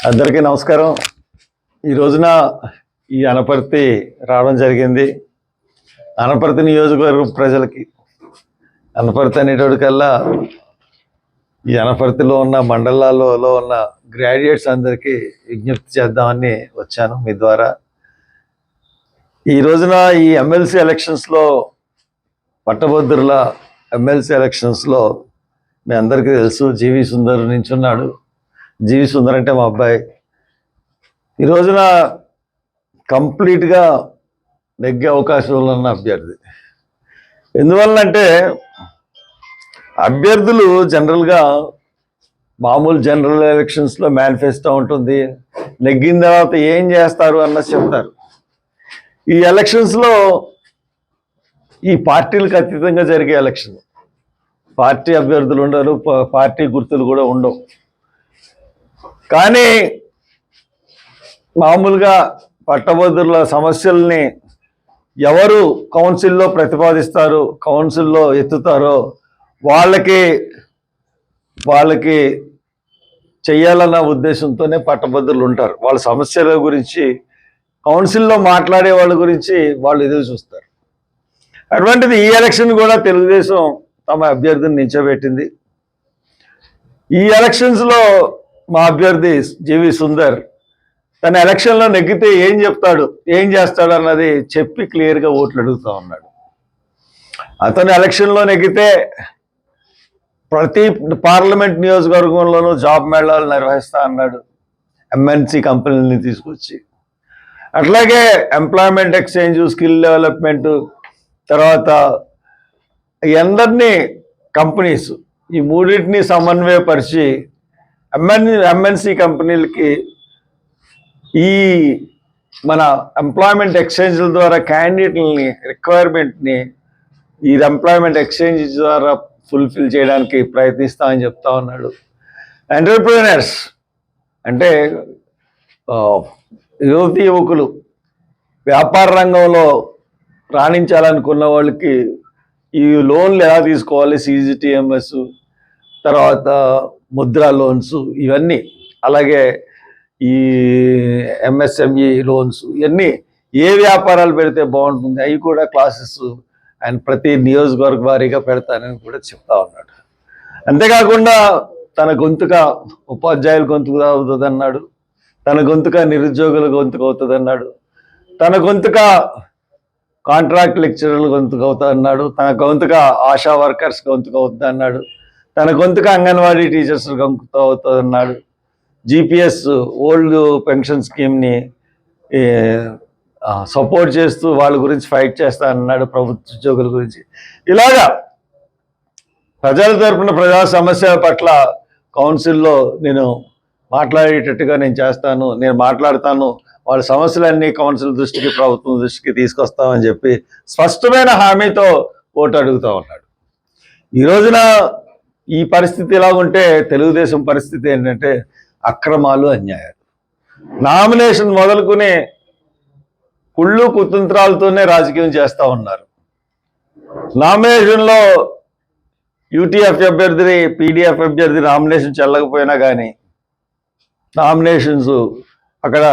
అందరికీ నమస్కారం. ఈ రోజున ఈ అనపర్తి రావడం జరిగింది. అనపర్తి నియోజకవర్గం ప్రజలకి అనపర్తి అనేటోడికల్లా ఈ అనపర్తిలో ఉన్న మండలాల్లో ఉన్న గ్రాడ్యుయేట్స్ అందరికీ విజ్ఞప్తి చేద్దామని వచ్చాను మీ ద్వారా. ఈ రోజున ఈ ఎమ్మెల్సీ ఎలక్షన్స్లో పట్టభద్రుల ఎమ్మెల్సీ ఎలక్షన్స్లో మీ అందరికీ తెలుసు జీవి సుందర్ నించున్నాడు. జీవి సుందర్ అంటే మా అబ్బాయి. ఈ రోజున కంప్లీట్గా నెగ్గే అవకాశంలో ఉన్న అభ్యర్థి. ఎందువల్లంటే అభ్యర్థులు జనరల్గా మామూలు జనరల్ ఎలక్షన్స్లో మేనిఫెస్టో ఉంటుంది, నెగ్గిన తర్వాత ఏం చేస్తారు అన్నది చెప్తారు. ఈ ఎలక్షన్స్లో ఈ పార్టీలకు అతీతంగా జరిగే ఎలక్షన్, పార్టీ అభ్యర్థులు ఉండరు, పార్టీ గుర్తులు కూడా ఉండవు. కానీ మామూలుగా పట్టభద్రుల సమస్యల్ని ఎవరు కౌన్సిల్లో ప్రతిపాదిస్తారు, కౌన్సిల్లో ఎత్తుతారో వాళ్ళకి చెయ్యాలన్న ఉద్దేశంతోనే పట్టభద్రులు ఉంటారు. వాళ్ళ సమస్యల గురించి కౌన్సిల్లో మాట్లాడే వాళ్ళ గురించి వాళ్ళు ఎదురు చూస్తారు. అటువంటిది ఈ ఎలక్షన్ కూడా తెలుగుదేశం తమ అభ్యర్థిని నిల్చోబెట్టింది. ఈ ఎలక్షన్స్లో మా అభ్యర్థి జీవి సుందర్ తన ఎలక్షన్లో నెగ్గితే ఏం చెప్తాడు, ఏం చేస్తాడు అన్నది చెప్పి క్లియర్గా ఓట్లు అడుగుతూ ఉన్నాడు. అతను ఎలక్షన్లో నెగ్గితే ప్రతి పార్లమెంట్ నియోజకవర్గంలోనూ జాబ్ మేళాలు నిర్వహిస్తా అన్నాడు, ఎంఎన్సి కంపెనీని తీసుకొచ్చి. అట్లాగే ఎంప్లాయ్మెంట్ ఎక్స్చేంజ్, స్కిల్ డెవలప్మెంట్, తర్వాత అందరినీ కంపెనీస్ ఈ మూడింటిని సమన్వయపరిచి ఎంఎన్సి కంపెనీలకి ఈ మన ఎంప్లాయ్మెంట్ ఎక్స్చేంజ్ల ద్వారా క్యాండిడేట్లని రిక్వైర్మెంట్ని ఈ ఎంప్లాయ్మెంట్ ఎక్స్చేంజ్ ద్వారా ఫుల్ఫిల్ చేయడానికి ప్రయత్నిస్తామని చెప్తా ఉన్నాడు. ఎంటర్ప్రీనర్స్ అంటే యువకులు వ్యాపార రంగంలో రాణించాలనుకున్న వాళ్ళకి ఈ లోన్లు ఎలా తీసుకోవాలి, సిజిటిఎంఎస్, తర్వాత ముద్రా లోన్స్, ఇవన్నీ, అలాగే ఈ ఎంఎస్ఎంఈ లోన్స్, ఇవన్నీ ఏ వ్యాపారాలు పెడితే బాగుంటుంది అవి కూడా క్లాసెస్ ఆయన ప్రతి నియోజకవర్గ వారీగా పెడతానని కూడా చెప్తా ఉన్నాడు. అంతేకాకుండా తన గొంతుక ఉపాధ్యాయుల గొంతుకు అవుతుంది అన్నాడు, తన గొంతుక నిరుద్యోగుల గొంతుకు అవుతుంది అన్నాడు, తన గొంతుక కాంట్రాక్ట్ లెక్చరర్ల గొంతుకు అవుతా అన్నాడు, తన గొంతుక ఆశా వర్కర్స్ గొంతుకు అవుతుంది అన్నాడు, తన గొంతుక అంగన్వాడీ టీచర్స్ గొంతుకు అవుతుంది అన్నాడు, జిపిఎస్ ఓల్డ్ పెన్షన్ స్కీమ్ని సపోర్ట్ చేస్తూ వాళ్ళ గురించి ఫైట్ చేస్తా అన్నాడు, ప్రభుత్వ ఉద్యోగుల గురించి. ఇలాగా ప్రజల తరపున ప్రజా సమస్యల పట్ల కౌన్సిల్లో నేను మాట్లాడేటట్టుగా నేను చేస్తాను, నేను మాట్లాడతాను, వాళ్ళ సమస్యలన్నీ కౌన్సిల్ దృష్టికి, ప్రభుత్వం దృష్టికి తీసుకొస్తామని చెప్పి స్పష్టమైన హామీతో ఓటు అడుగుతూ ఉన్నాడు. ఈ రోజున ఈ పరిస్థితి ఎలా ఉంటే తెలుగుదేశం పరిస్థితి ఏంటంటే అక్రమాలు, అన్యాయాలు. నామినేషన్ మొదలుకునే కుళ్ళు కుతంత్రాలతోనే రాజకీయం చేస్తూ ఉన్నారు. నామినేషన్లో యూటీఎఫ్ అభ్యర్థి, పీడీఎఫ్ అభ్యర్థి నామినేషన్ చెల్లకపోయినా కానీ నామినేషన్స్ అక్కడ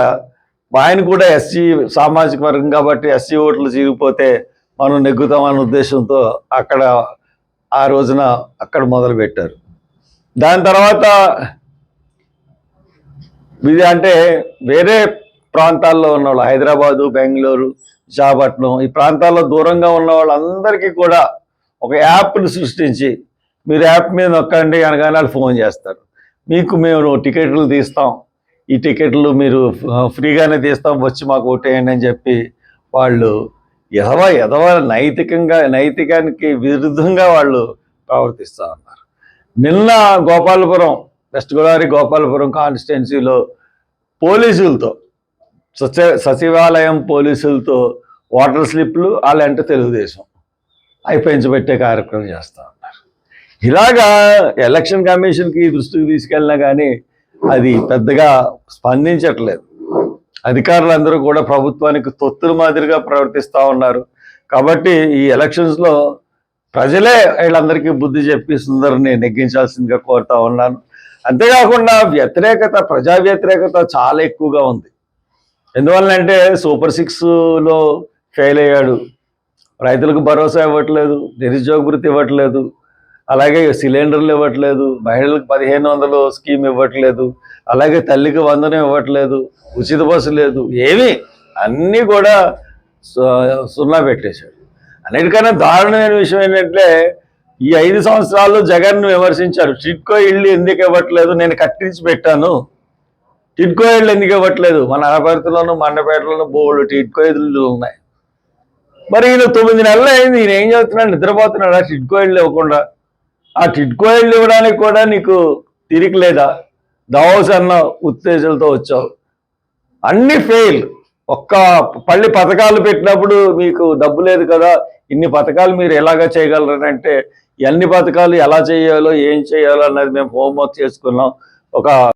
ఆయన కూడా ఎస్సీ సామాజిక వర్గం కాబట్టి ఎస్సీ ఓట్లు చీలిపోతే మనం నెగ్గుతామన్న ఉద్దేశంతో అక్కడ ఆ రోజున అక్కడ మొదలుపెట్టారు. దాని తర్వాత ఇది అంటే వేరే ప్రాంతాల్లో ఉన్న వాళ్ళు, హైదరాబాదు, బెంగళూరు, విశాఖపట్నం, ఈ ప్రాంతాల్లో దూరంగా ఉన్న వాళ్ళందరికీ కూడా ఒక యాప్ని సృష్టించి మీరు యాప్ మీద నొక్కండి అనగానే వాళ్ళు ఫోన్ చేస్తారు, మీకు మేము టికెట్లు తీస్తాం, ఈ టికెట్లు మీరు ఫ్రీగానే తీస్తాం, వచ్చి మాకు ఓటేయండి అని చెప్పి వాళ్ళు ఎదవ నైతికానికి విరుద్ధంగా వాళ్ళు ప్రవర్తిస్తూ ఉన్నారు. నిన్న గోపాలపురం, వెస్ట్ గోదావరి గోపాలపురం కాన్స్టిట్యున్సీలో పోలీసులతో, సచివాలయం పోలీసులతో వాటర్ స్లిప్లు వాళ్ళంటే తెలుగుదేశం అవి పెంచబెట్టే కార్యక్రమం చేస్తూ ఉన్నారు. ఇలాగా ఎలక్షన్ కమిషన్కి దృష్టికి తీసుకెళ్ళినా కానీ అది పెద్దగా స్పందించట్లేదు. అధికారులందరూ కూడా ప్రభుత్వానికి తొత్తుల మాదిరిగా ప్రవర్తిస్తూ ఉన్నారు. కాబట్టి ఈ ఎలక్షన్స్లో ప్రజలే వీళ్ళందరికీ బుద్ధి చెప్పి సుందర్ని నెగ్గించాల్సిందిగా కోరుతా ఉన్నాను. అంతేకాకుండా ప్రజా వ్యతిరేకత చాలా ఎక్కువగా ఉంది. ఎందువల్లంటే సూపర్ 6లో ఫెయిల్ అయ్యాడు, రైతులకు భరోసా ఇవ్వట్లేదు, నిరుద్యోగ భృతి ఇవ్వట్లేదు, అలాగే సిలిండర్లు ఇవ్వట్లేదు, మహిళలకు 1500 స్కీమ్ ఇవ్వట్లేదు, అలాగే తల్లికి వందనం ఇవ్వట్లేదు, ఉచిత బస్సు లేదు, ఏమీ అన్నీ కూడా సున్నా పెట్టేశాడు. అన్నిటికన్నా దారుణమైన విషయం ఏంటంటే ఈ 5 సంవత్సరాల్లో జగన్ను విమర్శించారు. టిడ్కో ఇళ్ళు ఎందుకు ఇవ్వట్లేదు, నేను కట్టించి పెట్టాను, టిడ్కో ఇళ్ళు ఎందుకు ఇవ్వట్లేదు, మన అనపర్తిలోను మండపేటలోను బోల్డ్ టిడ్కో ఇళ్ళు ఉన్నాయి. మరి ఈయన 9 నెలలు అయింది, ఈయన ఏం చేస్తున్నాడు, నిద్రపోతున్నాడా టిడ్కో ఇళ్ళు ఇవ్వకుండా? ఆ టిడ్కో ఇళ్ళు ఇవ్వడానికి కూడా నీకు తిరిగి లేదా? దావోస్ అన్న ఉత్తేజాలతో వచ్చావు, అన్ని ఫెయిల్. ఒక్క పల్లి పథకాలు పెట్టినప్పుడు మీకు డబ్బు లేదు కదా, ఇన్ని పథకాలు మీరు ఎలాగా చేయగలరంటే అన్ని పథకాలు ఎలా చేయాలో ఏం చేయాలో అన్నది మేము హోంవర్క్ చేసుకున్నాం. ఒక